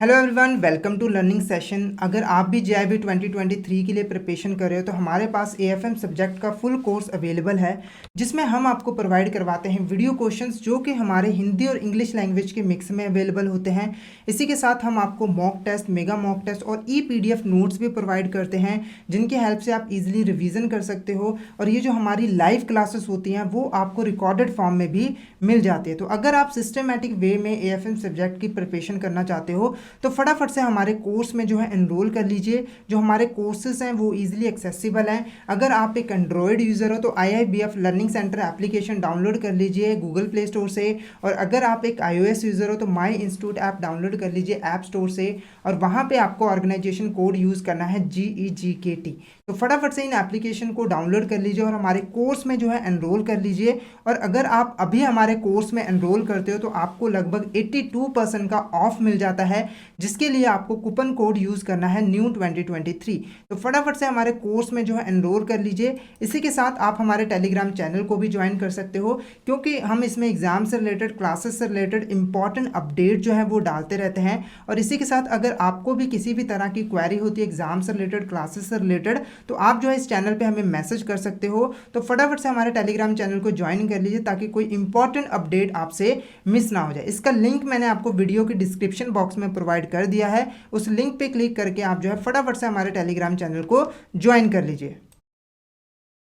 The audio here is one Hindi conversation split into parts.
Hello everyone, welcome to learning session. अगर आप भी जेआईबी 2023 के लिए प्रिपरेशन कर रहे हो तो हमारे पास एएफएम सब्जेक्ट का फुल कोर्स अवेलेबल है, जिसमें हम आपको प्रोवाइड करवाते हैं वीडियो क्वेश्चंस जो कि हमारे हिंदी और इंग्लिश लैंग्वेज के मिक्स में अवेलेबल होते हैं। इसी के साथ हम आपको mock test, mega mock test और पीडीएफ नोट्स भी प्रोवाइड करते हैं, जिनकी हेल्प से आप इजीली रिवीजन कर सकते हो। और ये जो हमारी लाइव क्लासेस होती हैं वो आपको रिकॉर्डेड फॉर्म में भी मिल जाती है। तो अगर आप सिस्टमेटिक वे में एएफएम सब्जेक्ट की प्रिपरेशन करना चाहते हो तो फटाफट से हमारे कोर्स में जो है एनरोल कर लीजिए। जो हमारे कोर्सेज हैं वो इजीली एक्सेसिबल हैं। अगर आप एक एंड्रॉयड यूज़र हो तो IIBF learning centre application download कर लीजिए गूगल प्ले स्टोर से, और अगर आप एक iOS यूज़र हो तो माई इंस्टीट्यूट ऐप डाउनलोड कर लीजिए ऐप स्टोर से, और वहाँ पे आपको ऑर्गेनाइजेशन कोड यूज़ करना है GEGKT। तो फटाफट से इन एप्लीकेशन को डाउनलोड कर लीजिए और हमारे कोर्स में जो है एनरोल कर लीजिए। और अगर आप अभी हमारे कोर्स में एनरोल करते हो तो आपको लगभग 82% का ऑफ मिल जाता है, जिसके लिए आपको कूपन कोड यूज़ करना है न्यू 2023। तो फटाफट से हमारे कोर्स में जो है एनरोल कर लीजिए। इसी के साथ आप हमारे टेलीग्राम चैनल को भी ज्वाइन कर सकते हो, क्योंकि हम इसमें एग्जाम से रिलेटेड, क्लासेस से रिलेटेड इंपॉर्टेंट अपडेट जो है वो डालते रहते हैं। और इसी के साथ अगर आपको भी किसी भी तरह की क्वेरी होती है एग्जाम से रिलेटेड, क्लासेस से रिलेटेड, तो आप जो है इस चैनल पे हमें मैसेज कर सकते हो। तो फटाफट से हमारे टेलीग्राम चैनल को ज्वाइन कर लीजिए ताकि कोई इंपॉर्टेंट अपडेट आपसे मिस ना हो जाए। इसका लिंक मैंने आपको वीडियो की डिस्क्रिप्शन बॉक्स में प्रोवाइड कर दिया है। उस लिंक पे क्लिक करके आप जो है फटाफट से हमारे टेलीग्राम चैनल को ज्वाइन कर लीजिए।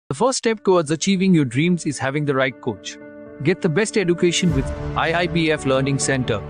The first step towards achieving your dreams is having the right coach. Get the best education with IIBF Learning Center.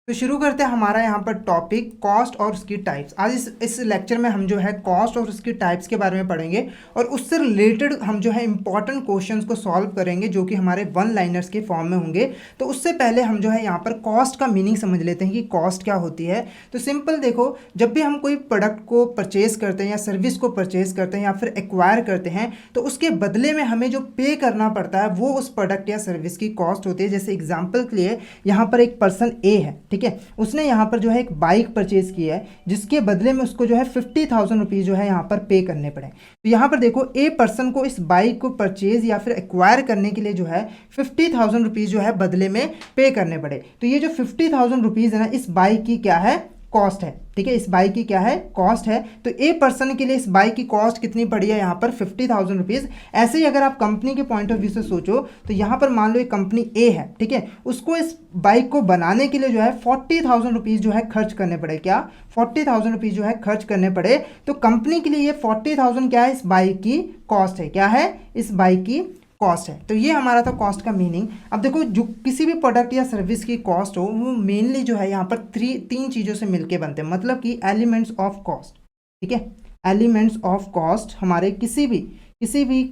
तो शुरू करते हैं हमारा यहाँ पर टॉपिक कॉस्ट और उसकी टाइप्स। आज इस लेक्चर में हम जो है कॉस्ट और उसकी टाइप्स के बारे में पढ़ेंगे और उससे रिलेटेड हम जो है इंपॉर्टेंट क्वेश्चंस को सॉल्व करेंगे जो कि हमारे वन लाइनर्स के फॉर्म में होंगे। तो उससे पहले हम जो है यहाँ पर कॉस्ट का मीनिंग समझ लेते हैं कि कॉस्ट क्या होती है। तो सिंपल देखो, जब भी हम कोई प्रोडक्ट को परचेज करते हैं या सर्विस को परचेज करते हैं या फिर एक्वायर करते हैं तो उसके बदले में हमें जो पे करना पड़ता है वो उस प्रोडक्ट या सर्विस की कॉस्ट होती है। जैसे एग्जाम्पल के लिए यहाँ पर एक पर्सन ए है, ठीक है, उसने यहाँ पर जो है एक बाइक परचेज की है जिसके बदले में उसको जो है 50,000 रुपीज़ जो है यहाँ पर पे करने पड़े। तो यहाँ पर देखो, ए पर्सन को इस बाइक को परचेज या फिर एक्वायर करने के लिए जो है 50,000 रुपीज़ जो है बदले में पे करने पड़े। तो ये जो 50,000 रुपीज़ है ना, इस बाइक की क्या है, कॉस्ट है, ठीक है, इस बाइक की क्या है, कॉस्ट है। तो ए पर्सन के लिए इस बाइक की कॉस्ट कितनी पड़ी है यहाँ पर 50,000 रुपीज़। ऐसे ही अगर आप कंपनी के पॉइंट ऑफ व्यू से सोचो तो यहाँ पर मान लो एक कंपनी ए है, ठीक है, उसको इस बाइक को बनाने के लिए जो है 40,000 रुपीज़ जो है खर्च करने पड़े। क्या, 40,000 रुपीज़ जो है खर्च करने पड़े। तो कंपनी के लिए ये 40,000 क्या है, इस बाइक की कॉस्ट है। क्या है, इस बाइक की कॉस्ट है। तो ये हमारा था कॉस्ट का मीनिंग। अब देखो, जो किसी भी प्रोडक्ट या सर्विस की कॉस्ट हो वो मेनली जो है यहाँ पर तीन चीज़ों से मिलके बनते हैं, मतलब कि एलिमेंट्स ऑफ कॉस्ट, ठीक है, एलिमेंट्स ऑफ कॉस्ट हमारे किसी भी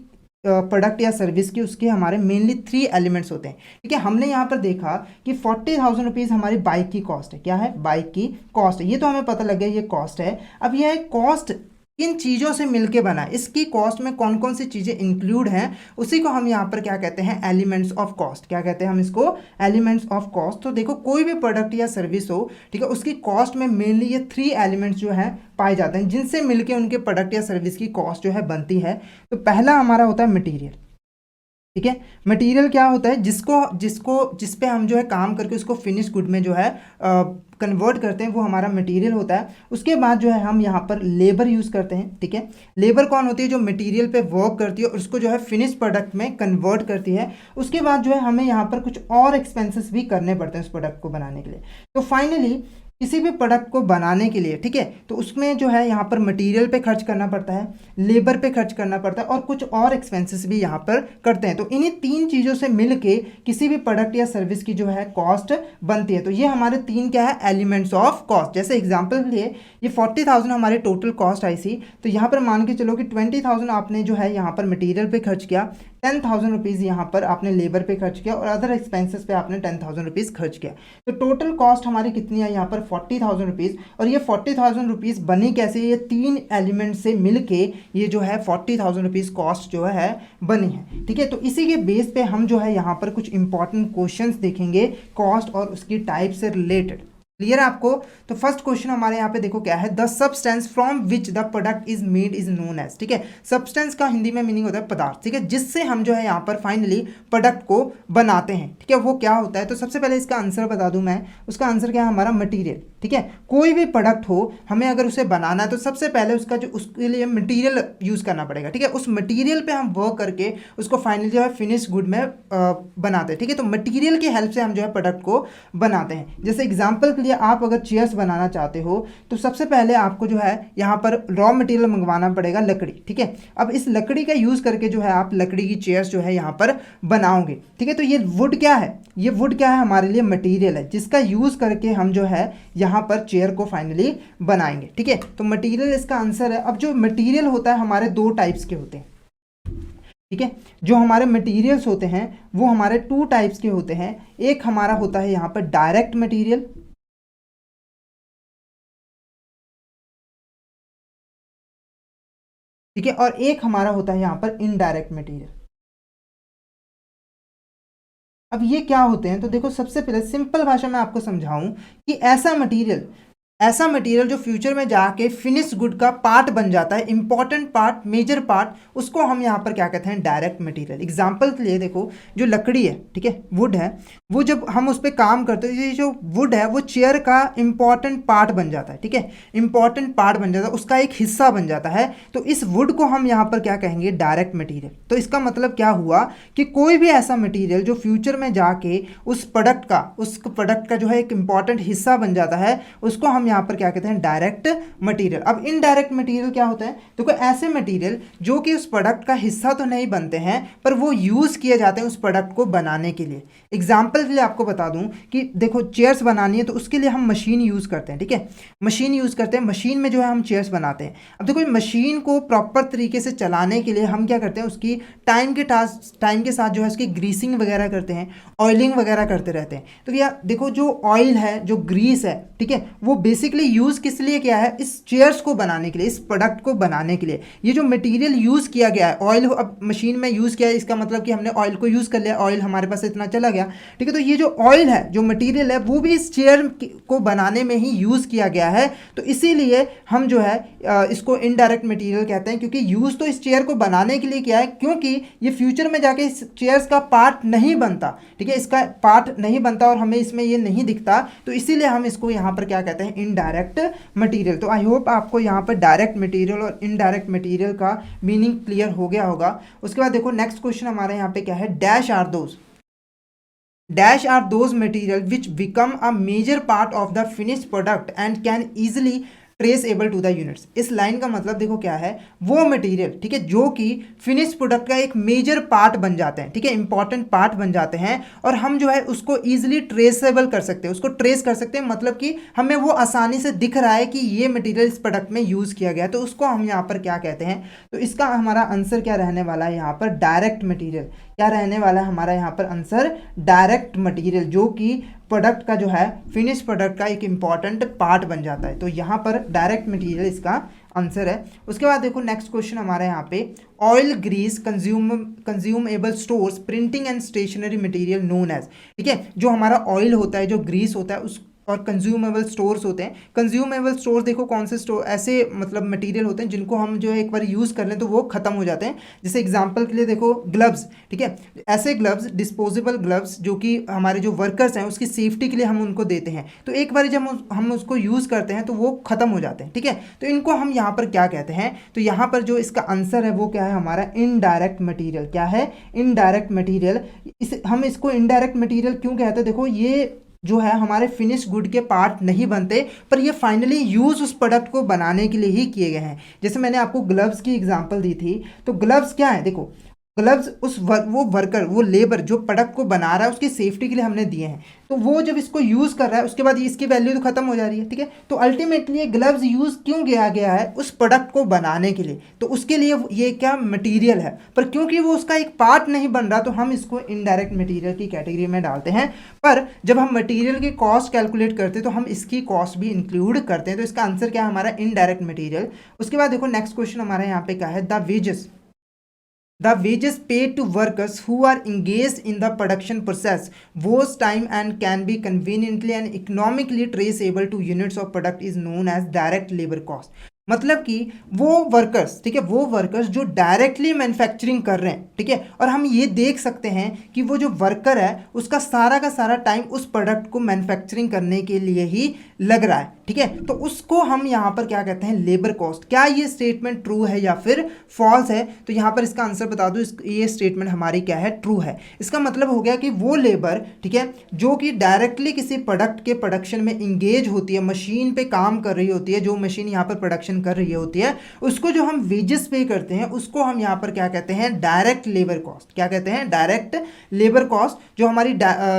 प्रोडक्ट या सर्विस की उसके हमारे मेनली 3 एलिमेंट्स होते हैं, ठीक है। हमने यहाँ पर देखा कि 40,000 रुपीज़ हमारी बाइक की कॉस्ट है। क्या है, बाइक की कॉस्ट है, ये तो हमें पता लग गया ये कॉस्ट है। अब यह कॉस्ट किन चीज़ों से मिलके बना है, इसकी कॉस्ट में कौन कौन सी चीज़ें इंक्लूड हैं, उसी को हम यहाँ पर क्या कहते हैं, एलिमेंट्स ऑफ कॉस्ट। क्या कहते हैं हम इसको, एलिमेंट्स ऑफ कॉस्ट। तो देखो, कोई भी प्रोडक्ट या सर्विस हो, ठीक है, उसकी कॉस्ट में मेनली ये 3 एलिमेंट्स जो हैं पाए जाते हैं, जिनसे मिलके उनके प्रोडक्ट या सर्विस की कॉस्ट जो है बनती है। तो पहला हमारा होता है मटीरियल, ठीक है। मटेरियल क्या होता है, जिस पे हम जो है काम करके उसको फिनिश गुड में जो है कन्वर्ट करते हैं, वो हमारा मटेरियल होता है। उसके बाद जो है हम यहाँ पर लेबर यूज़ करते हैं, ठीक है। लेबर कौन होती है, जो मटेरियल पे वर्क करती है और उसको जो है फिनिश प्रोडक्ट में कन्वर्ट करती है। उसके बाद जो है हमें यहाँ पर कुछ और एक्सपेंसेस भी करने पड़ते हैं उस प्रोडक्ट को बनाने के लिए। तो फाइनली किसी भी प्रोडक्ट को बनाने के लिए, ठीक है, तो उसमें जो है यहाँ पर मटेरियल पे खर्च करना पड़ता है, लेबर पे खर्च करना पड़ता है और कुछ और एक्सपेंसेस भी यहाँ पर करते हैं। तो इन्हीं 3 चीज़ों से मिलके किसी भी प्रोडक्ट या सर्विस की जो है कॉस्ट बनती है। तो ये हमारे 3 क्या है, एलिमेंट्स ऑफ कॉस्ट। जैसे एग्जांपल के लिए ये 40,000 हमारी टोटल कॉस्ट आई थी, तो यहाँ पर मान के चलो कि 20,000 आपने जो है यहाँ पर मटेरियल पे खर्च किया, 10,000 रुपीज़ यहाँ पर आपने लेबर पे खर्च किया और अदर एक्सपेंसेस पे आपने 10,000 रुपीज़ खर्च किया। तो टोटल कॉस्ट हमारी कितनी है यहाँ पर 40,000 रुपीज़। और ये 40,000 रुपीज़ बनी कैसे, ये 3 एलिमेंट से मिलके ये जो है 40,000 रुपीज़ कॉस्ट जो है बनी है। ठीक है, तो इसी के बेस पे हम जो है यहाँ पर कुछ इंपॉर्टेंट क्वेश्चंस देखेंगे कॉस्ट और उसकी टाइप से रिलेटेड। क्लियर है आपको? तो फर्स्ट क्वेश्चन हमारे यहाँ पे देखो क्या है, the substance from which the product is made is known as. ठीक है, सब्सटेंस का हिंदी में मीनिंग होता है पदार्थ। ठीक है, जिससे हम जो है यहाँ पर फाइनली प्रोडक्ट को बनाते हैं। ठीक है, वो क्या होता है? तो सबसे पहले इसका आंसर बता दूं मैं, उसका आंसर क्या है हमारा मटीरियल। ठीक है, कोई भी प्रोडक्ट हो हमें अगर उसे बनाना है तो सबसे पहले उसका जो उसके लिए मटीरियल यूज़ करना पड़ेगा। ठीक है, उस मटीरियल पे हम वर्क करके उसको फाइनली जो है फिनिश गुड में बनाते हैं। ठीक है, तो मटीरियल की हेल्प से हम जो है प्रोडक्ट को बनाते हैं। जैसे एग्जाम्पल के लिए आप अगर चेयर्स बनाना चाहते हो तो सबसे पहले आपको जो है यहाँ पर रॉ मटेरियल मंगवाना पड़ेगा, लकड़ी। ठीक है, अब इस लकड़ी का यूज़ करके जो है आप लकड़ी की चेयर्स जो है यहाँ पर बनाओगे। ठीक है, तो ये वुड क्या है, ये वुड क्या है हमारे लिए मटेरियल है, जिसका यूज़ करके हम जो है यहाँ पर चेयर को फाइनली बनाएंगे। ठीक है, तो मटेरियल इसका आंसर है। अब जो मटेरियल होता है हमारे 2 टाइप्स के होते हैं। ठीक है, जो हमारे मटेरियल्स होते हैं वो हमारे 2 टाइप्स के होते हैं। एक हमारा होता है यहाँ पर डायरेक्ट मटेरियल, ठीक है, और एक हमारा होता है यहाँ पर इनडायरेक्ट मटेरियल। अब ये क्या होते हैं, तो देखो सबसे पहले सिंपल भाषा में आपको समझाऊं कि ऐसा मटेरियल जो फ्यूचर में जाके फिनिश गुड का पार्ट बन जाता है, इंपॉर्टेंट पार्ट, मेजर पार्ट, उसको हम यहाँ पर क्या कहते हैं, डायरेक्ट मटेरियल। एग्जांपल के लिए देखो जो लकड़ी है, ठीक है, वुड है, वो जब हम उस पर काम करते हैं, ये जो वुड है वो चेयर का इंपॉर्टेंट पार्ट बन जाता है। ठीक है, इंपॉर्टेंट पार्ट बन जाता है, उसका एक हिस्सा बन जाता है। तो इस वुड को हम यहाँ पर क्या कहेंगे, डायरेक्ट मटीरियल। तो इसका मतलब क्या हुआ कि कोई भी ऐसा मटीरियल जो फ्यूचर में जाके उस प्रोडक्ट का जो है एक इंपॉर्टेंट हिस्सा बन जाता है, उसको हम यहाँ पर क्या कहते हैं, डायरेक्ट मटेरियल। अब इनडायरेक्ट मटेरियल क्या होता है, तो कोई ऐसे मटेरियल जो कि उस प्रोडक्ट का हिस्सा तो नहीं बनते हैं पर वो यूज किए जाते हैं उस प्रोडक्ट को बनाने के लिए। एग्जाम्पल के लिए आपको बता दूं कि देखो चेयर्स बनानी है तो उसके लिए हम मशीन यूज करते हैं। ठीक है, मशीन यूज करते हैं, मशीन में जो है हम चेयर्स बनाते हैं। अब देखो मशीन को प्रॉपर तरीके से चलाने के लिए हम क्या करते हैं, उसकी टाइम के साथ जो है उसकी ग्रीसिंग वगैरह करते हैं, ऑयलिंग वगैरह करते रहते हैं। तो भैया देखो जो ऑयल है, जो ग्रीस है, ठीक है, वो बेसिकली यूज किस लिए किया है, इस चेयर्स को बनाने के लिए, इस प्रोडक्ट को बनाने के लिए। ये जो मटेरियल यूज किया गया है, ऑयल अब मशीन में यूज किया है, इसका मतलब कि हमने ऑयल को यूज कर लिया, ऑयल हमारे पास इतना चला गया। ठीक है, तो ये जो ऑयल है, जो मटेरियल है, वो भी इस चेयर को बनाने में ही यूज किया गया है। तो इसीलिए हम जो है इसको इनडायरेक्ट मटेरियल कहते हैं, क्योंकि यूज तो इस चेयर को बनाने के लिए किया है, क्योंकि ये फ्यूचर में जाके इस चेयर्स का पार्ट नहीं बनता। ठीक है, इसका पार्ट नहीं बनता और हमें इसमें ये नहीं दिखता, तो इसीलिए हम इसको यहाँ पर क्या कहते हैं, इनडायरेक्ट मटेरियल। तो आई होप आपको यहाँ पर डायरेक्ट मटेरियल और इनडायरेक्ट मटेरियल का मीनिंग क्लियर हो गया होगा। उसके बाद देखो नेक्स्ट क्वेश्चन हमारे यहाँ पे क्या है, dash are those material which become a major part of the finished product and can easily traceable to the units. इस लाइन का मतलब देखो क्या है, वो मटेरियल, ठीक है, जो कि फिनिश प्रोडक्ट का एक मेजर पार्ट बन जाते हैं। ठीक है, इंपॉर्टेंट पार्ट बन जाते हैं और हम जो है उसको इजीली ट्रेसेबल कर सकते हैं, उसको ट्रेस कर सकते हैं, मतलब कि हमें वो आसानी से दिख रहा है कि ये मटेरियल इस प्रोडक्ट में यूज़ किया गया है, तो उसको हम यहाँ पर क्या कहते हैं। तो इसका हमारा आंसर क्या रहने वाला है यहाँ पर, डायरेक्ट मटीरियल। क्या रहने वाला है हमारा यहाँ पर आंसर, डायरेक्ट मटीरियल, जो कि प्रोडक्ट का जो है फिनिश प्रोडक्ट का एक इंपॉर्टेंट पार्ट बन जाता है। तो यहाँ पर डायरेक्ट मटेरियल इसका आंसर है। उसके बाद देखो नेक्स्ट क्वेश्चन हमारे यहाँ पे, oil grease consumable stores printing and stationery material known as. ठीक है, जो हमारा ऑयल होता है, जो ग्रीस होता है, उस और कंज्यूमेबल स्टोर्स होते हैं। कंज्यूमेबल स्टोर्स देखो कौन से स्टोर, ऐसे मतलब मटेरियल होते हैं जिनको हम जो है एक बार यूज़ कर लें तो वो ख़त्म हो जाते हैं। जैसे एग्जांपल के लिए देखो ग्लव्स, ठीक है, ऐसे ग्लव्स, डिस्पोजेबल ग्लव्स, जो कि हमारे जो वर्कर्स हैं उसकी सेफ्टी के लिए हम उनको देते हैं, तो एक बार जब हम उसको यूज़ करते हैं तो वो ख़त्म हो जाते हैं। ठीक है, तो इनको हम यहाँ पर क्या कहते हैं, तो यहाँ पर जो इसका आंसर है वो क्या है हमारा, इनडायरेक्ट मटीरियल। क्या है, इनडायरेक्ट मटीरियल। हम इसको इनडायरेक्ट मटीरियल क्यों कहते हैं, देखो ये जो है हमारे फिनिश गुड के पार्ट नहीं बनते, पर ये फाइनली यूज़ उस प्रोडक्ट को बनाने के लिए ही किए गए हैं। जैसे मैंने आपको ग्लव्स की एग्जांपल दी थी, तो ग्लव्स क्या है, देखो ग्लव्स वो वर्कर, वो लेबर जो प्रोडक्ट को बना रहा है उसकी सेफ्टी के लिए हमने दिए हैं, तो वो जब इसको यूज़ कर रहा है उसके बाद इसकी वैल्यू तो खत्म हो जा रही है, ठीक है। तो अल्टीमेटली ये ग्लव्स यूज़ क्यों किया गया है? उस प्रोडक्ट को बनाने के लिए, तो उसके लिए ये क्या मटेरियल है, पर क्योंकि वो उसका एक पार्ट नहीं बन रहा तो हम इसको इनडायरेक्ट मटेरियल की कैटेगरी में डालते हैं। पर जब हम मटेरियल की कॉस्ट कैलकुलेट करते हैं तो हम इसकी कॉस्ट भी इंक्लूड करते हैं, तो इसका आंसर क्या है हमारा? Indirect material. उसके बाद देखो नेक्स्ट क्वेश्चन हमारा यहाँ पे क्या है? The wages paid to workers who are engaged in the production process was time and can be conveniently and economically traceable to units of product is known as direct labor cost। मतलब कि वो वर्कर्स, ठीक है, वो वर्कर्स जो डायरेक्टली मैन्युफैक्चरिंग कर रहे हैं, ठीक है, और हम ये देख सकते हैं कि वो जो वर्कर है उसका सारा का सारा टाइम उस प्रोडक्ट को मैन्युफैक्चरिंग करने के लिए ही लग रहा है, ठीक है, तो उसको हम यहाँ पर क्या कहते हैं? Labour cost. क्या ये स्टेटमेंट ट्रू है या फिर फॉल्स है? तो यहाँ पर इसका आंसर बता दो, ये स्टेटमेंट हमारी क्या है? ट्रू है। इसका मतलब हो गया कि वो लेबर, ठीक है, जो कि डायरेक्टली किसी प्रोडक्ट के प्रोडक्शन में इंगेज होती है, मशीन पे काम कर रही होती है, जो मशीन यहाँ पर प्रोडक्शन कर रही होती है, उसको जो हम वेजेस पे करते हैं उसको हम यहाँ पर क्या कहते हैं? Direct labour cost. क्या कहते हैं? Direct labour cost. जो हमारी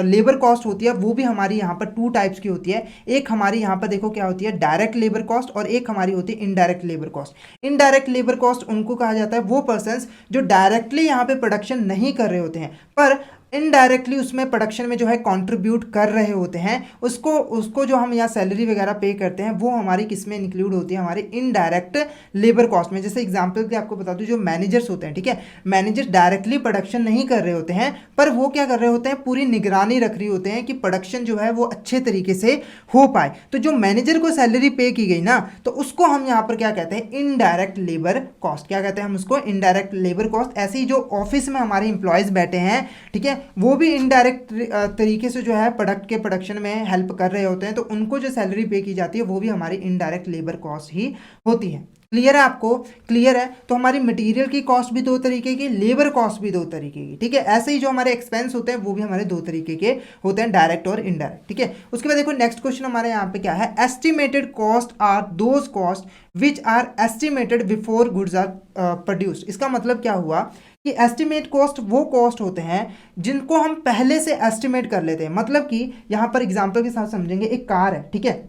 लेबर कॉस्ट होती है वो भी हमारी यहाँ पर टू टाइप्स की होती है। एक हमारी यहाँ पर देखो क्या होती है? डायरेक्ट लेबर कॉस्ट, और एक हमारी होती है indirect labour cost. Indirect labour cost उनको कहा जाता है वो पर्सन्स जो डायरेक्टली यहाँ पे प्रोडक्शन नहीं कर रहे होते हैं पर इनडायरेक्टली उसमें प्रोडक्शन में जो है कंट्रीब्यूट कर रहे होते हैं, उसको जो हम यहाँ सैलरी वगैरह पे करते हैं वो हमारी किस में इंक्लूड होती है? हमारे इनडायरेक्ट लेबर कॉस्ट में। जैसे एग्जांपल के आपको बता दूं, जो मैनेजर्स होते हैं, ठीक है, मैनेजर डायरेक्टली प्रोडक्शन नहीं कर रहे होते हैं पर वो क्या कर रहे होते हैं? पूरी निगरानी रख रहे होते हैं कि प्रोडक्शन जो है वो अच्छे तरीके से हो पाए। तो जो मैनेजर को सैलरी पे की गई ना, तो उसको हम यहाँ पर क्या कहते हैं? Indirect labour cost. क्या कहते हैं हम उसको? Indirect labour cost. ऐसे ही जो ऑफिस में हमारे इंप्लॉयज़ बैठे हैं, ठीक है, वो भी इनडायरेक्ट तरीके से जो है प्रोडक्ट के प्रोडक्शन में हेल्प कर रहे होते हैं, तो उनको जो सैलरी पे की जाती है वो भी हमारी इनडायरेक्ट लेबर कॉस्ट ही होती है। क्लियर है आपको? क्लियर है? तो हमारी मटेरियल की कॉस्ट भी दो तरीके की, लेबर कॉस्ट भी दो तरीके की, ठीक है। ऐसे ही जो हमारे एक्सपेंस होते हैं वो भी हमारे दो तरीके के होते हैं, डायरेक्ट और इनडायरेक्ट, ठीक है। उसके बाद देखो नेक्स्ट क्वेश्चन हमारे यहाँ पे क्या है? Estimated cost are those cost which are estimated before goods are produced. इसका मतलब क्या हुआ कि एस्टिमेट कॉस्ट वो कॉस्ट होते हैं जिनको हम पहले से एस्टिमेट कर लेते हैं। मतलब कि यहाँ पर एग्जांपल के साथ समझेंगे, एक कार है, ठीक है,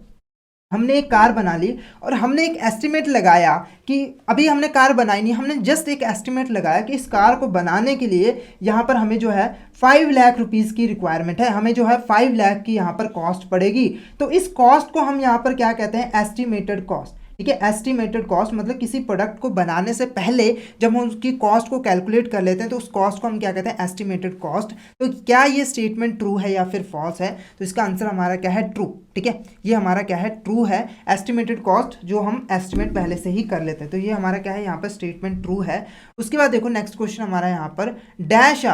हमने एक कार बना ली और हमने एक एस्टिमेट लगाया कि अभी हमने कार बनाई नहीं, हमने जस्ट एक एस्टिमेट लगाया कि इस कार को बनाने के लिए यहाँ पर हमें जो है 5 लाख रुपीज़ की रिक्वायरमेंट है, हमें जो है 5 लाख की यहाँ पर कॉस्ट पड़ेगी। तो इस कॉस्ट को हम यहाँ पर क्या कहते हैं? एस्टिमेटेड कॉस्ट, ठीक है। एस्टिमेटेड कॉस्ट मतलब किसी प्रोडक्ट को बनाने से पहले जब हम उसकी कॉस्ट को कैलकुलेट कर लेते हैं तो उस कॉस्ट को हम क्या कहते हैं? Estimated cost. तो क्या ये स्टेटमेंट ट्रू है या फिर फॉल्स है? तो इसका आंसर हमारा क्या है? ट्रू, ठीक है। ये हमारा क्या है? ट्रू है। एस्टिमेटेड कॉस्ट जो हम एस्टिमेट पहले से ही कर लेते हैं, तो ये हमारा क्या है? यहाँ पर स्टेटमेंट ट्रू है। उसके बाद देखो नेक्स्ट क्वेश्चन हमारा यहाँ पर, dash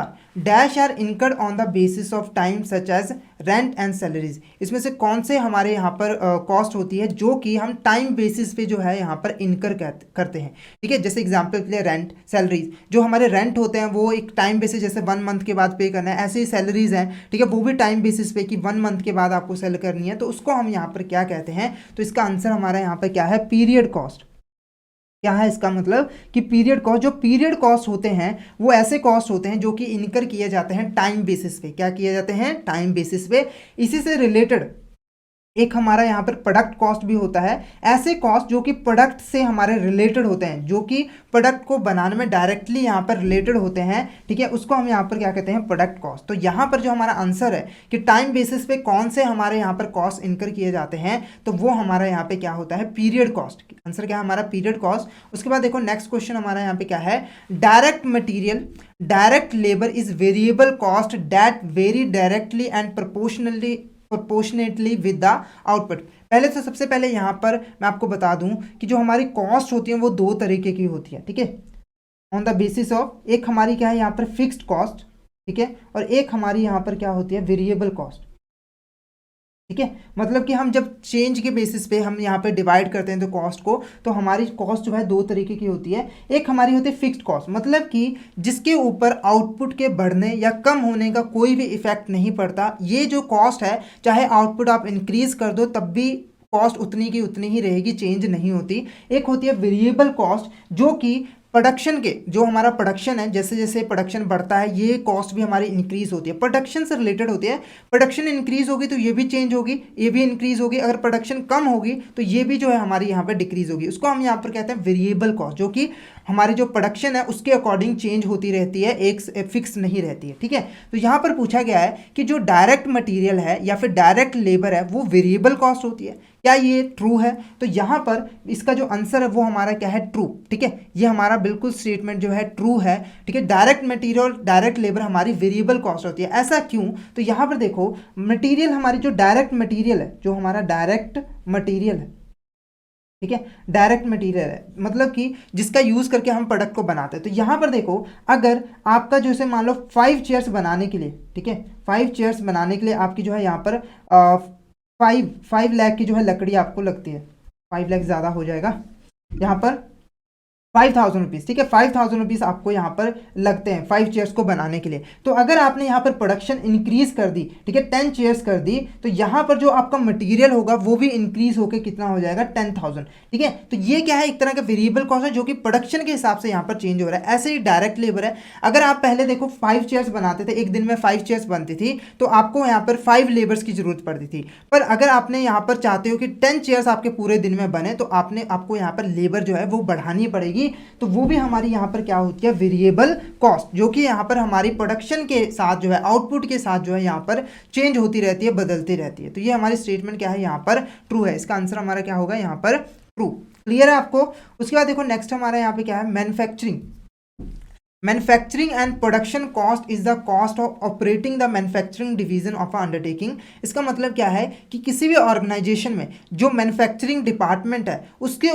are incurred on the basis of time such as rent and salaries. इसमें से कौन से हमारे यहाँ पर कॉस्ट होती है जो कि हम टाइम बेसिस पे जो है यहाँ पर इनकर करते हैं, ठीक है। जैसे एग्जांपल के लिए रेंट, सैलरीज, जो हमारे रेंट होते हैं वो एक टाइम बेसिस, जैसे 1 मंथ के बाद पे करना है, ऐसे ही सैलरीज हैं, ठीक है, वो भी टाइम बेसिस पे कि 1 मंथ के बाद आपको सेल करनी है, तो उसको हम यहाँ पर क्या कहते हैं? तो इसका आंसर हमारा यहाँ पर क्या है? Period cost. क्या है इसका मतलब? कि पीरियड कॉस्ट, जो पीरियड कॉस्ट होते हैं वो ऐसे कॉस्ट होते हैं जो कि इनकर किए जाते हैं टाइम बेसिस पे। क्या किए जाते हैं? टाइम बेसिस पे। इसी से रिलेटेड एक हमारा यहाँ पर प्रोडक्ट कॉस्ट भी होता है। ऐसे कॉस्ट जो कि प्रोडक्ट से हमारे रिलेटेड होते हैं, जो कि प्रोडक्ट को बनाने में डायरेक्टली यहाँ पर रिलेटेड होते हैं, ठीक है, उसको हम यहाँ पर क्या कहते हैं? Product cost. तो यहाँ पर जो हमारा आंसर है कि टाइम बेसिस पे कौन से हमारे यहाँ पर कॉस्ट इनकर किए जाते हैं, तो वो हमारा यहाँ पे क्या होता है? Period cost. आंसर क्या है हमारा? Period cost. उसके बाद देखो नेक्स्ट क्वेश्चन हमारा यहाँ पे क्या है? Direct material, direct labour is variable cost that very directly and proportionately with the output. पहले तो सबसे पहले यहाँ पर मैं आपको बता दूं कि जो हमारी कॉस्ट होती है वो दो तरीके की होती है, ठीक है, ऑन द बेसिस ऑफ, एक हमारी क्या है यहाँ पर? फिक्स्ड कॉस्ट, ठीक है, और एक हमारी यहाँ पर क्या होती है? वेरिएबल कॉस्ट, ठीक है। मतलब कि हम जब चेंज के बेसिस पे हम यहाँ पे डिवाइड करते हैं तो कॉस्ट को, तो हमारी कॉस्ट जो है दो तरीके की होती है। एक हमारी होती है फिक्स्ड कॉस्ट, मतलब कि जिसके ऊपर आउटपुट के बढ़ने या कम होने का कोई भी इफेक्ट नहीं पड़ता। ये जो कॉस्ट है, चाहे आउटपुट आप इंक्रीज कर दो तब भी कॉस्ट उतनी की उतनी ही रहेगी, चेंज नहीं होती। एक होती है वेरिएबल कॉस्ट, जो कि प्रोडक्शन के जो हमारा प्रोडक्शन है, जैसे जैसे प्रोडक्शन बढ़ता है ये कॉस्ट भी हमारी इंक्रीज होती है, प्रोडक्शन से रिलेटेड होती है। प्रोडक्शन इंक्रीज होगी तो ये भी चेंज होगी, ये भी इंक्रीज होगी। अगर प्रोडक्शन कम होगी तो ये भी जो है हमारी यहाँ पर डिक्रीज होगी। उसको हम यहाँ पर कहते हैं वेरिएबल कॉस्ट, जो कि हमारी जो प्रोडक्शन है उसके अकॉर्डिंग चेंज होती रहती है, एक फिक्स नहीं रहती है। ठीक है, तो यहाँ पर पूछा गया है कि जो डायरेक्ट मटेरियल है या फिर डायरेक्ट लेबर है वो वेरिएबल कॉस्ट होती है, क्या ये ट्रू है? तो यहाँ पर इसका जो आंसर है वो हमारा क्या है? ट्रू। ठीक है, ये हमारा बिल्कुल स्टेटमेंट जो है ट्रू है। ठीक है, डायरेक्ट मटेरियल डायरेक्ट लेबर हमारी वेरिएबल कॉस्ट होती है। ऐसा क्यों? तो यहाँ पर देखो, मटेरियल हमारी जो डायरेक्ट मटेरियल है, जो हमारा डायरेक्ट मटेरियल है, ठीक है, डायरेक्ट मटेरियल है मतलब कि जिसका यूज करके हम प्रोडक्ट को बनाते हैं। तो यहाँ पर देखो, अगर आपका जैसे मान लो 5 चेयर्स बनाने के लिए, ठीक है, 5 चेयर्स बनाने के लिए आपकी जो है यहाँ पर 5 लाख की जो है लकड़ी आपको लगती है। 5 लाख ज़्यादा हो जाएगा, यहाँ पर 5,000 रुपीज़। ठीक है, 5,000 रुपीज़ आपको यहाँ पर लगते हैं 5 चेयर्स को बनाने के लिए। तो अगर आपने यहाँ पर प्रोडक्शन इंक्रीज कर दी, ठीक है, 10 चेयर्स कर दी, तो यहाँ पर जो आपका मटेरियल होगा वो भी इंक्रीज होकर कितना हो जाएगा? 10,000। ठीक है, तो ये क्या है? एक तरह का वेरिएबल कॉस्ट है जो कि प्रोडक्शन के हिसाब से यहाँ पर चेंज हो रहा है। ऐसे ही डायरेक्ट लेबर है, अगर आप पहले देखो 5 चेयर्स बनाते थे, एक दिन में 5 चेयर्स बनती थी, तो आपको यहाँ पर 5 लेबर्स की जरूरत पड़ती थी। पर अगर आपने यहाँ पर चाहते हो कि 10 चेयर्स आपके पूरे दिन में बने, तो आपको यहाँ पर लेबर जो है वो बढ़ानी पड़ेगी। तो वो भी हमारी यहाँ पर क्या होती है? वेरिएबल कॉस्ट, जो कि यहाँ पर हमारी प्रोडक्शन के साथ जो है, आउटपुट के साथ जो है यहाँ पर चेंज होती रहती है, बदलती रहती है। तो ये हमारी स्टेटमेंट क्या है? यहाँ पर ट्रू है। इसका आंसर हमारा क्या होगा? यहाँ पर ट्रू। क्लियर है आपको? उसके बाद देखो नेक्स्ट हमारा यहाँ पे क्या है? Manufacturing and production cost is the cost of operating the manufacturing division of undertaking. इसका मतलब क्या है कि किसी भी ऑर्गेनाइजेशन में जो मैन्युफैक्चरिंग डिपार्टमेंट है उसके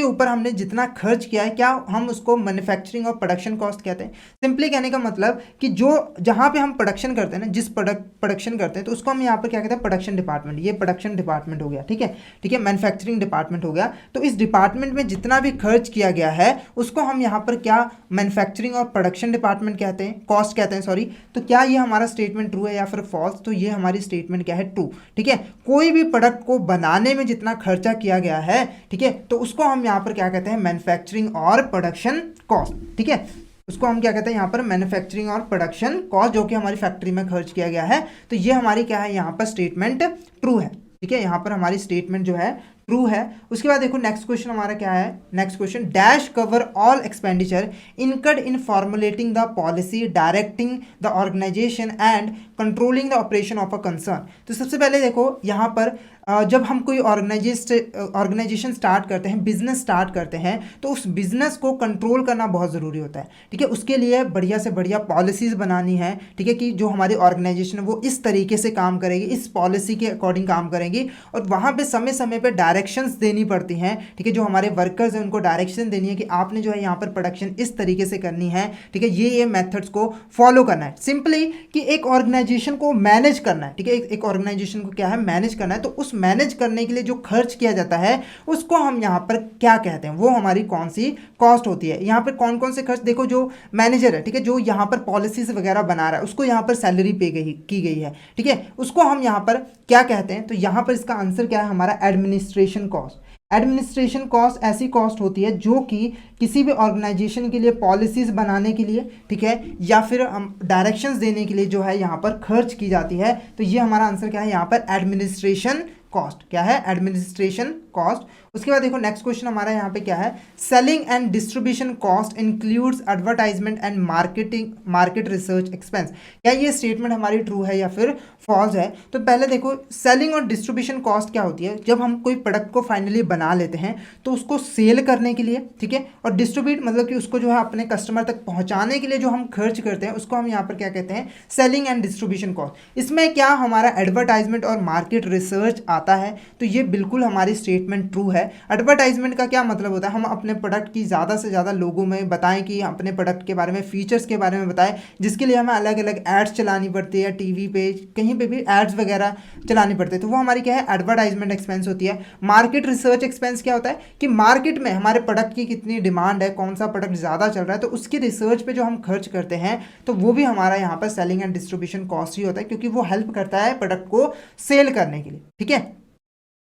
ऊपर हमने जितना खर्च किया है, क्या हम उसको मैन्युफैक्चरिंग और प्रोडक्शन कॉस्ट कहते हैं। सिंपली कहने का मतलब कि जो जहाँ पे हम प्रोडक्शन करते हैं ना, जिस प्रोडक्शन करते हैं, तो उसको हम यहाँ पर क्या कहते हैं? Production department. ये प्रोडक्शन डिपार्टमेंट हो गया। ठीक है, ठीक है, मैन्युफैक्चरिंग डिपार्टमेंट हो गया। तो इस डिपार्टमेंट में जितना भी खर्च किया गया है उसको हम यहाँ पर क्या मैन्युफैक्चरिंग और प्रोडक्शन डिपार्टमेंट कहते हैं, कॉस्ट कहते हैं, सॉरी। तो क्या ये हमारा स्टेटमेंट ट्रू है या फिर फॉल्स? तो ये हमारी स्टेटमेंट क्या है? ट्रू। ठीक है, कोई भी प्रोडक्ट को बनाने में जितना खर्चा किया गया है, ठीक है, तो उसको हम यहाँ पर क्या कहते हैं? मैन्युफैक्चरिंग और प्रोडक्शन कॉस्ट। ठीक है, उसको हम क्या कहते हैं? यहाँ पर मैन्युफैक्चरिंग और प्रोडक्शन कॉस्ट, जो कि हमारी फैक्ट्री में खर्च किया गया है। तो ये हमारी क्या है? यहाँ पर स्टेटमेंट ट्रू है। ठीक है, यहाँ पर हमारी स्टेटमेंट जो है ट्रू है। उसके बाद देखो नेक्स्ट क्वेश्चन हमारा क्या है? Next question, dash cover all expenditure incurred in formulating the policy, directing the organisation and controlling the operation of a concern. तो सबसे पहले देखो यहाँ पर जब हम कोई ऑर्गेनाइजेशन स्टार्ट करते हैं, बिजनेस स्टार्ट करते हैं, तो उस बिजनेस को कंट्रोल करना बहुत ज़रूरी होता है। ठीक है, उसके लिए बढ़िया से बढ़िया पॉलिसीज़ बनानी है। ठीक है, कि जो हमारी ऑर्गेनाइजेशन है वो इस तरीके से काम करेगी, इस पॉलिसी के अकॉर्डिंग काम करेंगी, और वहाँ पे समय समय पे डायरेक्शंस देनी पड़ती हैं। ठीक है, जो हमारे वर्कर्स हैं उनको डायरेक्शन देनी है कि आपने जो है यहाँ पर प्रोडक्शन इस तरीके से करनी है। ठीक है, ये मेथड्स को फॉलो करना है। सिंपली कि एक ऑर्गेनाइजेशन को मैनेज करना है। ठीक है, एक ऑर्गेनाइजेशन को क्या है? मैनेज करना है। तो उस मैनेज करने के लिए जो खर्च किया जाता है उसको हम यहाँ पर क्या कहते हैं? वो हमारी कौन सी कॉस्ट होती है? यहाँ पर कौन कौन से खर्च? देखो, जो मैनेजर है, ठीक है, जो यहाँ पर पॉलिसीज वगैरह बना रहा है, उसको यहाँ पर सैलरी पे की गई है। ठीक है, उसको हम यहाँ पर क्या कहते हैं? तो यहाँ पर इसका आंसर क्या है? हमारा एडमिनिस्ट्रेशन कॉस्ट। एडमिनिस्ट्रेशन कॉस्ट ऐसी कॉस्ट होती है जो कि किसी भी ऑर्गेनाइजेशन के लिए पॉलिसीज बनाने के लिए, ठीक है, या फिर हम डायरेक्शंस देने के लिए जो है यहाँ पर खर्च की जाती है। तो ये हमारा आंसर क्या है? यहाँ पर एडमिनिस्ट्रेशन कॉस्ट। क्या है? Administration cost. उसके बाद देखो नेक्स्ट क्वेश्चन हमारा यहाँ पे क्या है? Selling and distribution cost includes advertisement and market research expense. क्या ये स्टेटमेंट हमारी ट्रू है या फिर फॉल्स है? तो पहले देखो, सेलिंग और डिस्ट्रीब्यूशन कॉस्ट क्या होती है? जब हम कोई प्रोडक्ट को फाइनली बना लेते हैं तो उसको सेल करने के लिए, ठीक है, और डिस्ट्रीब्यूट मतलब कि उसको जो है अपने कस्टमर तक पहुंचाने के लिए जो हम खर्च करते हैं उसको हम यहाँ पर क्या कहते हैं? Selling and distribution cost. इसमें क्या हमारा एडवर्टाइजमेंट और मार्केट रिसर्च आता है? तो ये बिल्कुल हमारी स्टेटमेंट ट्रू है। एडवर्टाइजमेंट का क्या मतलब होता है? हम अपने प्रोडक्ट की ज़्यादा से ज़्यादा लोगों में बताएं कि अपने प्रोडक्ट के बारे में, फीचर्स के बारे में बताएं, जिसके लिए हमें अलग अलग एड्स चलानी पड़ती है, टीवी पे कहीं पे भी एड्स वगैरह चलानी पड़ती है। तो वो हमारी क्या है? एडवर्टाइजमेंट एक्सपेंस होती है। मार्केट रिसर्च एक्सपेंस क्या होता है? कि मार्केट में हमारे प्रोडक्ट की कितनी डिमांड है, कौन सा प्रोडक्ट ज़्यादा चल रहा है, तो उसकी रिसर्च पे जो हम खर्च करते हैं, तो वो भी हमारा यहाँ पर सेलिंग एंड डिस्ट्रीब्यूशन कॉस्ट ही होता है, क्योंकि वो हेल्प करता है प्रोडक्ट को सेल करने के लिए। ठीक है,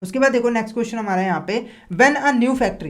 उसके बाद देखो नेक्स्ट क्वेश्चन हमारा यहाँ पे, व्हेन अ न्यू फैक्ट्री,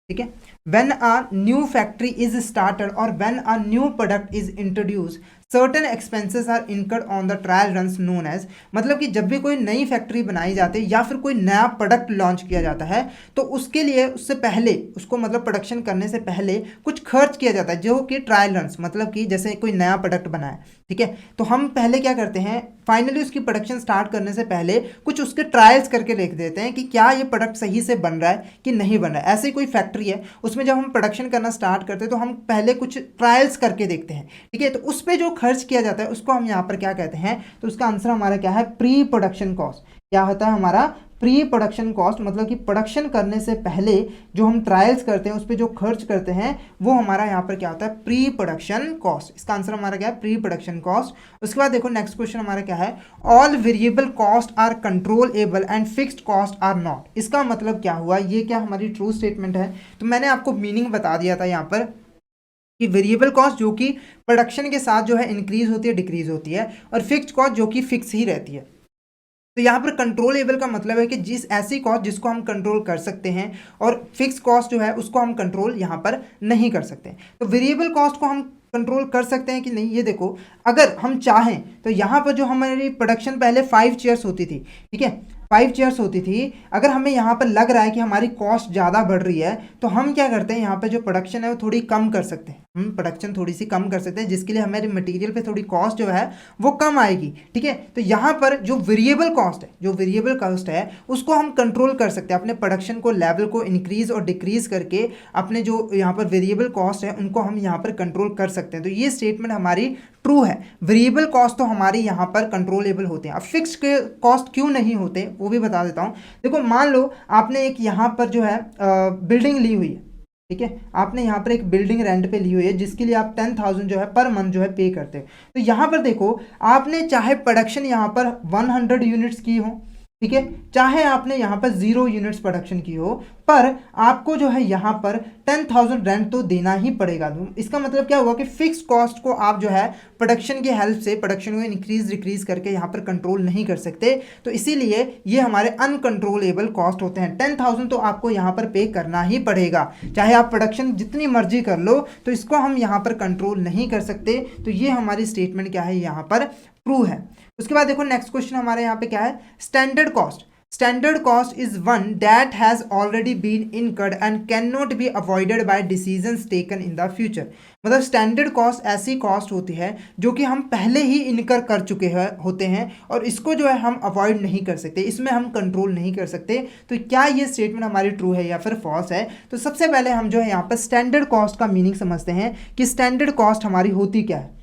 ठीक है। When a new factory is started और when a new product is introduce certain expenses are incurred on the trial runs known as, मतलब कि जब भी कोई नई फैक्ट्री बनाई जाती है या फिर कोई नया प्रोडक्ट लॉन्च किया जाता है तो उसके लिए उससे पहले उसको मतलब प्रोडक्शन करने से पहले कुछ खर्च किया जाता है जो कि ट्रायल रन्स, मतलब कि जैसे कोई नया प्रोडक्ट बना है, ठीक है, तो हम पहले क्या करते हैं, फाइनली उसकी प्रोडक्शन स्टार्ट करने से पहले कुछ उसके ट्रायल्स करके देख देते हैं कि क्या ये प्रोडक्ट सही से बन रहा है कि नहीं बन रहा है। ऐसे ही कोई फैक्ट्री है, उसमें जब हम प्रोडक्शन करना स्टार्ट करते हैं तो हम पहले कुछ ट्रायल्स करके देखते हैं, ठीक है, तो उस पर जो खर्च किया जाता है उसको हम यहाँ पर क्या कहते हैं, तो उसका आंसर हमारा क्या है, प्री प्रोडक्शन कॉस्ट। क्या होता है हमारा प्री प्रोडक्शन कॉस्ट, मतलब कि प्रोडक्शन करने से पहले जो हम ट्रायल्स करते हैं उस पर जो खर्च करते हैं वो हमारा यहाँ पर क्या होता है, प्री प्रोडक्शन कॉस्ट। इसका आंसर हमारा क्या है, प्री प्रोडक्शन कॉस्ट। उसके बाद देखो नेक्स्ट क्वेश्चन हमारा क्या है, all variable cost are controllable and fixed cost are not. इसका मतलब क्या हुआ, ये क्या हमारी ट्रू स्टेटमेंट है, तो मैंने आपको मीनिंग बता दिया था यहाँ पर कि वेरिएबल कॉस्ट जो कि प्रोडक्शन के साथ जो है इंक्रीज होती है डिक्रीज होती है, और फिक्स्ड कॉस्ट जो कि फिक्स ही रहती है। तो यहाँ पर कंट्रोलेबल का मतलब है कि जिस ऐसी कॉस्ट जिसको हम कंट्रोल कर सकते हैं, और फिक्स कॉस्ट जो है उसको हम कंट्रोल यहाँ पर नहीं कर सकते। तो वेरिएबल कॉस्ट को हम कंट्रोल कर सकते हैं कि नहीं, ये देखो अगर हम चाहें तो यहाँ पर जो हमारी प्रोडक्शन पहले 5 चेयर्स होती थी, ठीक है, 5 चेयर्स होती थी, अगर हमें यहाँ पर लग रहा है कि हमारी कॉस्ट ज़्यादा बढ़ रही है तो हम क्या करते हैं, यहाँ पर जो प्रोडक्शन है वो थोड़ी कम कर सकते हैं, हम प्रोडक्शन थोड़ी सी कम कर सकते हैं जिसके लिए हमारे मटेरियल पे थोड़ी कॉस्ट जो है वो कम आएगी, ठीक है। तो यहाँ पर जो वेरिएबल कॉस्ट है, जो वेरिएबल कॉस्ट है उसको हम कंट्रोल कर सकते हैं, अपने प्रोडक्शन को लेवल को इंक्रीज और डिक्रीज करके अपने जो यहाँ पर वेरिएबल कॉस्ट है उनको हम यहाँ पर कंट्रोल कर सकते हैं। तो ये स्टेटमेंट हमारी ट्रू है, वेरिएबल कॉस्ट तो हमारी यहाँ पर कंट्रोलेबल होते हैं। अब फिक्स के कॉस्ट क्यों नहीं होते वो भी बता देता हूँ। देखो मान लो आपने एक यहाँ पर जो है बिल्डिंग ली हुई है, ठीक है, आपने यहाँ पर एक बिल्डिंग रेंट पे ली हुई है जिसके लिए आप 10,000 जो है पर मंथ जो है पे करते हो। तो यहाँ पर देखो आपने चाहे प्रोडक्शन यहाँ पर 100 यूनिट्स की हो, ठीक है, चाहे आपने यहाँ पर 0 यूनिट्स प्रोडक्शन की हो, पर आपको जो है यहाँ पर 10,000 रेंट तो देना ही पड़ेगा। इसका मतलब क्या हुआ कि फिक्स कॉस्ट को आप जो है प्रोडक्शन की हेल्प से प्रोडक्शन को इंक्रीज डिक्रीज करके यहाँ पर कंट्रोल नहीं कर सकते, तो इसीलिए ये हमारे अनकंट्रोलेबल कॉस्ट होते हैं। 10,000 तो आपको यहाँ पर पे करना ही पड़ेगा, चाहे आप प्रोडक्शन जितनी मर्जी कर लो, तो इसको हम यहाँ पर कंट्रोल नहीं कर सकते। तो ये हमारी स्टेटमेंट क्या है, यहाँ पर ट्रू है। उसके बाद देखो नेक्स्ट क्वेश्चन हमारे यहाँ पे क्या है, standard cost. Standard cost is one that has already been incurred and can not be avoided by decisions taken in the future. मतलब स्टैंडर्ड कॉस्ट ऐसी कॉस्ट होती है जो कि हम पहले ही इनकर कर चुके हैं होते हैं और इसको जो है हम अवॉइड नहीं कर सकते, इसमें हम कंट्रोल नहीं कर सकते। तो क्या ये स्टेटमेंट हमारी ट्रू है या फिर फॉल्स है? तो सबसे पहले हम जो है यहाँ पर स्टैंडर्ड कॉस्ट का मीनिंग समझते हैं कि स्टैंडर्ड कॉस्ट हमारी होती क्या है।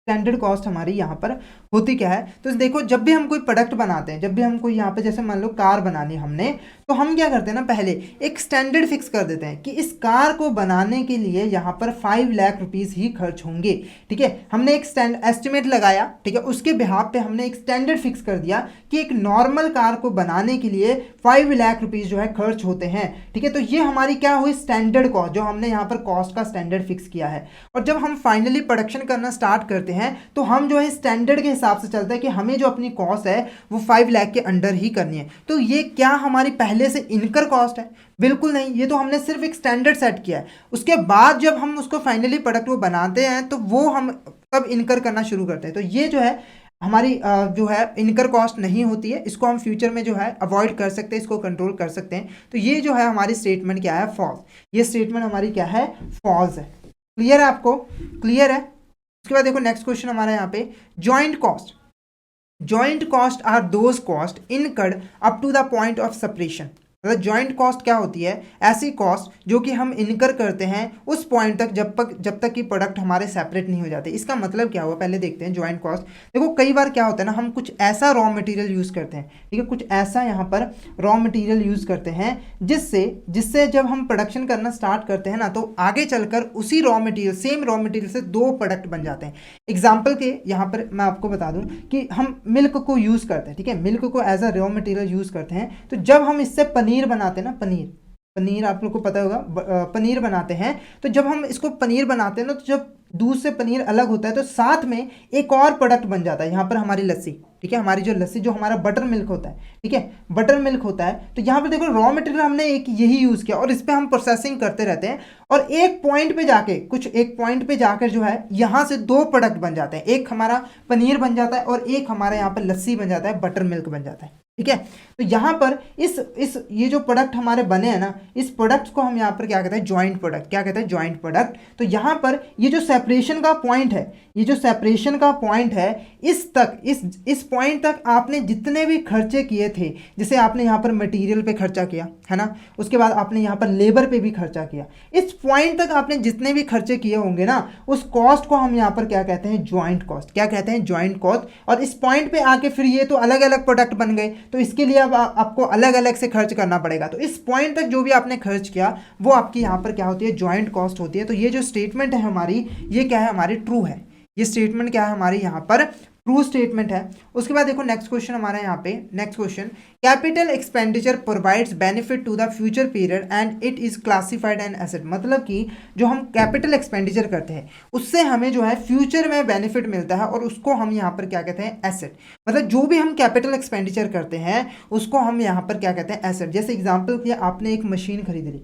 स्टैंडर्ड कॉस्ट हमारी यहाँ पर होती क्या है, तो देखो जब भी हम कोई प्रोडक्ट बनाते हैं, जब भी हम कोई यहाँ पे जैसे मान लो कार बनानी हमने, तो हम क्या करते हैं ना, पहले एक स्टैंडर्ड फिक्स कर देते हैं कि इस कार को बनाने के लिए यहाँ पर 5 लाख रुपीज़ ही खर्च होंगे, ठीक है। हमने एक एस्टिमेट लगाया, ठीक है, उसके बिहाफ पे हमने एक स्टैंडर्ड फिक्स कर दिया कि एक नॉर्मल कार को बनाने के लिए 5 लाख रुपीज़ जो है खर्च होते हैं, ठीक है। तो ये हमारी क्या हुई, स्टैंडर्ड कॉस्ट, जो हमने यहाँ पर कॉस्ट का स्टैंडर्ड फिक्स किया है। और जब हम फाइनली प्रोडक्शन करना स्टार्ट करते हैं तो हम जो है स्टैंडर्ड के हिसाब से चलता है कि हमें जो अपनी कॉस्ट है वो 5 लाख के अंडर ही करनी है। तो ये क्या हमारी पहले से इनकर कॉस्ट है? बिल्कुल नहीं, ये तो हमने सिर्फ एक स्टैंडर्ड सेट किया है। उसके बाद जब हम उसको फाइनली प्रोडक्ट को बनाते हैं तो वो हम तब इनकर करना शुरू करते हैं। तो ये जो है हमारी जो है इनकर कॉस्ट नहीं होती है, इसको हम फ्यूचर में जो है अवॉइड कर सकते हैं, इसको कंट्रोल कर सकते हैं। तो ये जो है हमारी स्टेटमेंट क्या है, फॉल्स। ये स्टेटमेंट हमारी क्या है, फॉल्स है। क्लियर है आपको? क्लियर है। उसके बाद देखो नेक्स्ट क्वेश्चन हमारा यहाँ पे, joint cost. Joint cost are those cost incurred up to the point of separation. मतलब जॉइंट कॉस्ट क्या होती है, ऐसी कॉस्ट जो कि हम इनकर करते हैं उस पॉइंट तक जब तक कि प्रोडक्ट हमारे सेपरेट नहीं हो जाते। इसका मतलब क्या हुआ, पहले देखते हैं जॉइंट कॉस्ट। देखो कई बार क्या होता है ना, हम कुछ ऐसा रॉ मटेरियल यूज़ करते हैं, ठीक है, कुछ ऐसा यहाँ पर रॉ मटेरियल यूज़ करते हैं जिससे जब हम प्रोडक्शन करना स्टार्ट करते हैं ना, तो आगे चलकर उसी raw material, same raw material से 2 प्रोडक्ट बन जाते हैं। एग्जाम्पल के यहाँ पर मैं आपको बता दूँ कि हम मिल्क को यूज़ करते हैं, ठीक है, मिल्क को as a raw material use करते हैं। तो जब हम इससे पनीर बनाते हैं ना, पनीर आप लोग को पता होगा, पनीर बनाते हैं। तो जब हम इसको पनीर बनाते हैं ना, तो जब दूध से पनीर अलग होता है तो साथ में एक और प्रोडक्ट बन जाता है, यहाँ पर हमारी लस्सी, ठीक है, हमारी जो लस्सी, जो हमारा बटर मिल्क होता है, ठीक है, बटर मिल्क होता है। तो यहाँ पे देखो रॉ मटेरियल हमने एक यही यूज़ किया और इस पर हम प्रोसेसिंग करते रहते हैं और एक पॉइंट पे जाके, एक पॉइंट पे जाकर जो है यहाँ से दो प्रोडक्ट बन जाते हैं, एक हमारा पनीर बन जाता है और एक हमारा यहाँ पर लस्सी बन जाता है, बटर मिल्क बन जाता है। ठीक है, तो यहाँ पर इस ये जो प्रोडक्ट हमारे बने हैं ना, इस प्रोडक्ट्स को हम यहाँ पर क्या कहते हैं, जॉइंट प्रोडक्ट। क्या कहते हैं, जॉइंट प्रोडक्ट। तो यहाँ पर ये जो सेपरेशन का पॉइंट है, ये जो सेपरेशन का पॉइंट है, इस पॉइंट तक आपने जितने भी खर्चे किए थे, जैसे आपने यहाँ पर मटेरियल पे खर्चा किया है ना, उसके बाद आपने यहाँ पर लेबर पे भी खर्चा किया, इस पॉइंट तक आपने जितने भी खर्चे किए होंगे ना, उस कॉस्ट को हम यहाँ पर क्या कहते हैं, जॉइंट कॉस्ट। क्या कहते हैं, जॉइंट कॉस्ट। और इस पॉइंट पे आके फिर ये तो अलग अलग प्रोडक्ट बन गए, तो इसके लिए अब आपको अलग अलग से खर्च करना पड़ेगा। तो इस पॉइंट तक जो भी आपने खर्च किया वो आपकी यहाँ पर क्या होती है, जॉइंट कॉस्ट होती है। तो ये जो स्टेटमेंट है हमारी, ये क्या है, हमारी ट्रू है। ये स्टेटमेंट क्या है, हमारी यहाँ पर ट्रू स्टेटमेंट है। उसके बाद देखो नेक्स्ट क्वेश्चन हमारा यहाँ पे, next question, capital expenditure provides benefit to the future period and it is classified an asset. मतलब कि जो हम कैपिटल एक्सपेंडिचर करते हैं उससे हमें जो है फ्यूचर में बेनिफिट मिलता है और उसको हम यहाँ पर क्या कहते हैं, एसेट। मतलब जो भी हम कैपिटल एक्सपेंडिचर करते हैं उसको हम यहाँ पर क्या कहते हैं, एसेट। जैसे एग्जाम्पल किया, आपने एक मशीन खरीद ली,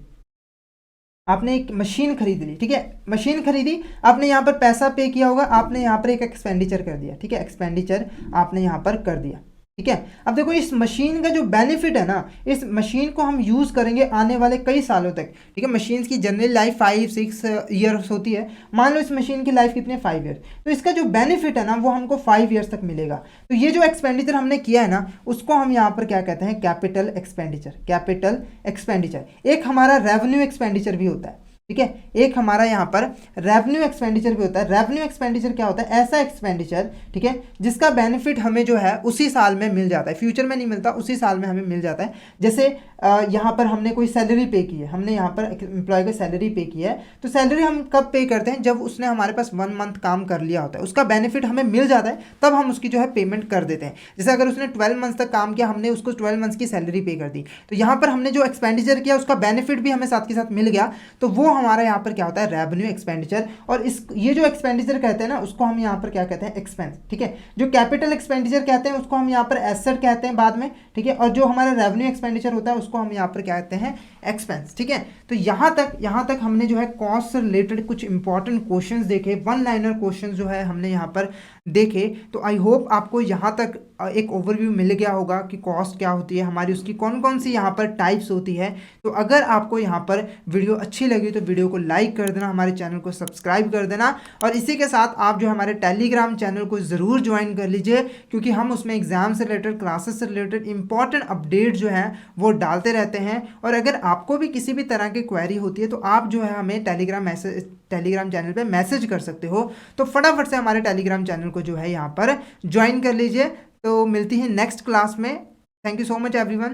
आपने एक मशीन खरीद ली, ठीक है, मशीन खरीदी, आपने यहाँ पर पैसा पे किया होगा, आपने यहाँ पर एक एक्सपेंडिचर कर दिया, ठीक है, एक्सपेंडिचर आपने यहाँ पर कर दिया, ठीक है। अब देखो इस मशीन का जो बेनिफिट है ना, इस मशीन को हम यूज़ करेंगे आने वाले कई सालों तक, ठीक है। मशीन्स की जनरल लाइफ 5-6 ईयर्स होती है, मान लो इस मशीन की लाइफ कितनी है, 5 ईयर। तो इसका जो बेनिफिट है ना वो हमको 5 ईयर्स तक मिलेगा। तो ये जो एक्सपेंडिचर हमने किया है ना, उसको हम यहाँ पर क्या कहते हैं, कैपिटल एक्सपेंडिचर। Capital expenditure. एक हमारा रेवेन्यू एक्सपेंडिचर भी होता है, ठीक है, एक हमारा यहाँ पर रेवेन्यू एक्सपेंडिचर भी होता है। रेवेन्यू एक्सपेंडिचर क्या होता है, ऐसा एक्सपेंडिचर, ठीक है, जिसका बेनिफिट हमें जो है उसी साल में मिल जाता है, फ्यूचर में नहीं मिलता, उसी साल में हमें मिल जाता है। जैसे यहाँ पर हमने कोई सैलरी पे की है, हमने यहाँ पर एम्प्लॉय को सैलरी पे की है, तो सैलरी हम कब पे करते हैं, जब उसने हमारे पास 1 मंथ काम कर लिया होता है, उसका बेनिफिट हमें मिल जाता है, तब हम उसकी जो है पेमेंट कर देते हैं। जैसे अगर उसने 12 मंथ्स तक काम किया, हमने उसको 12 मंथ्स की सैलरी पे कर दी, तो यहाँ पर हमने जो एक्सपेंडिचर किया उसका बेनिफिट भी हमें साथ के साथ मिल गया, तो वो हमारा यहाँ पर क्या होता है, रेवेन्यू एक्सपेंडिचर। और ये जो एक्सपेंडिचर कहते हैं ना, उसको हम यहाँ पर क्या कहते हैं, एक्सपेंस, ठीक है। जो कैपिटल एक्सपेंडिचर कहते हैं उसको हम यहाँ पर एसेट कहते हैं बाद में, ठीक है। और जो हमारा रेवेन्यू एक्सपेंडिचर होता है उसको हम यहाँ पर क्या कहते हैं, एक्सपेंस, ठीक है। तो यहाँ तक हमने जो है कॉस्ट से रिलेटेड कुछ इंपॉर्टेंट क्वेश्चंस देखे, 1 लाइनर क्वेश्चंस जो है हमने यहाँ पर देखे। तो आई होप आपको यहाँ तक एक ओवरव्यू मिल गया होगा कि कॉस्ट क्या होती है हमारी, उसकी कौन कौन सी यहाँ पर टाइप्स होती है। तो अगर आपको यहाँ पर वीडियो अच्छी लगी तो वीडियो को लाइक कर देना, हमारे चैनल को सब्सक्राइब कर देना, और इसी के साथ आप जो हमारे टेलीग्राम चैनल को ज़रूर ज्वाइन कर लीजिए, क्योंकि हम उसमें एग्जाम से रिलेटेड, क्लासेस से रिलेटेड इंपॉर्टेंट अपडेट जो है वो डालते रहते हैं। और अगर आपको भी किसी भी तरह की क्वेरी होती है तो आप जो है हमें टेलीग्राम चैनल पे मैसेज कर सकते हो। तो फटाफट से हमारे टेलीग्राम चैनल को जो है यहाँ पर ज्वाइन कर लीजिए। तो मिलती है नेक्स्ट क्लास में। Thank you so much everyone.